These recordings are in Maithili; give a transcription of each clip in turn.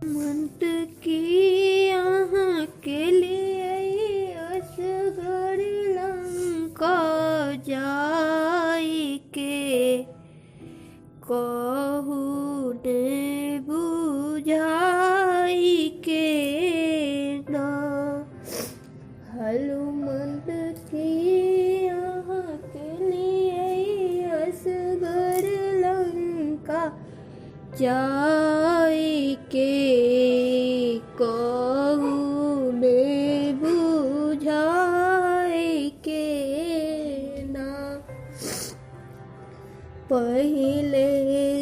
मंत की यहाँ के लिए असगर लंका जाई के कहू ने बुझाई के ना। हनुमंत की यहाँ के लिए असगर लंका जाई के कहू ने बुझाई के ना। पहिले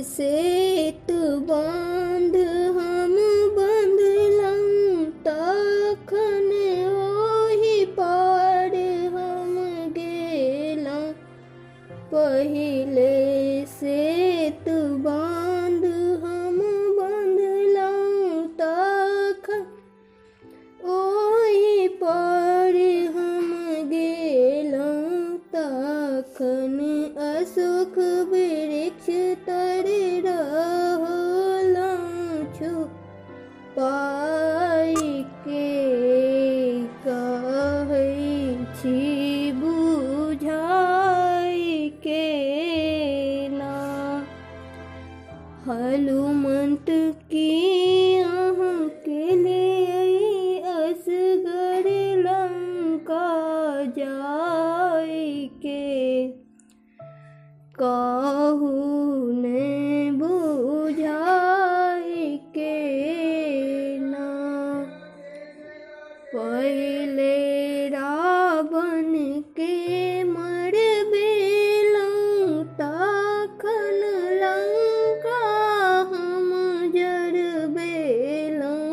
सेत बांध हम बंधलम तखन ओहि पार हम गेलम। पहिले सेत बांध हम बंधलम तखन ओहि पार हम गेलम। तखन अशोक वृक्ष तर रहलम छुपाई के कहै छी बुझाई के ना। हनुमंत की यहाँ के लिए असगर लंका जाई के कहू ने बुझाई के ना। पहिले रावण के मरबेलहुँ तखन लंका हम जरबेलहुँ।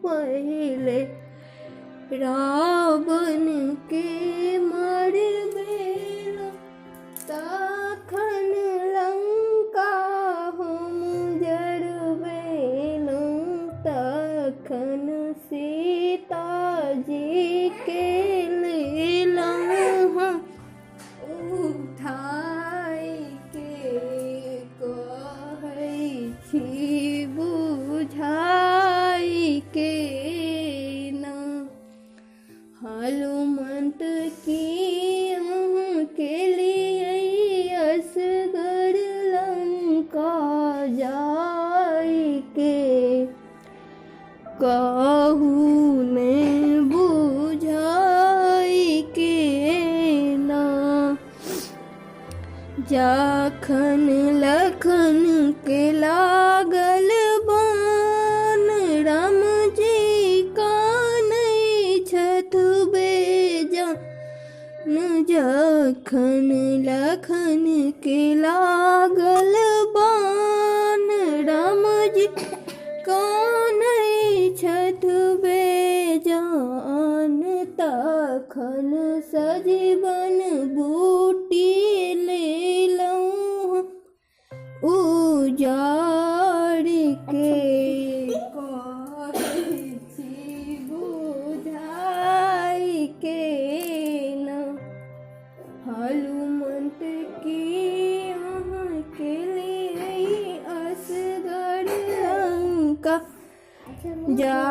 पहिले रावण के मरबेलहुँ तखन लंका हम जरबेलहुँ। तखन सीता जी के लेलहुँ हम उठाई के कहै छी बुझाई के ना। हनुमंत की यहाँ के लिए असगर लंका जाई के कहू ने बुझाई के ना। जखन लखन के लागल बान राम जी कानै छथु बेजान। जखन लखन के लागल बान राम जी कानै छथु बेजान। तखन सजीवन बूटी लेलहुँ उजाड़ के कहै छी बुझाई के ना। हनुमंत की यहाँ के लिए असगर लंका जा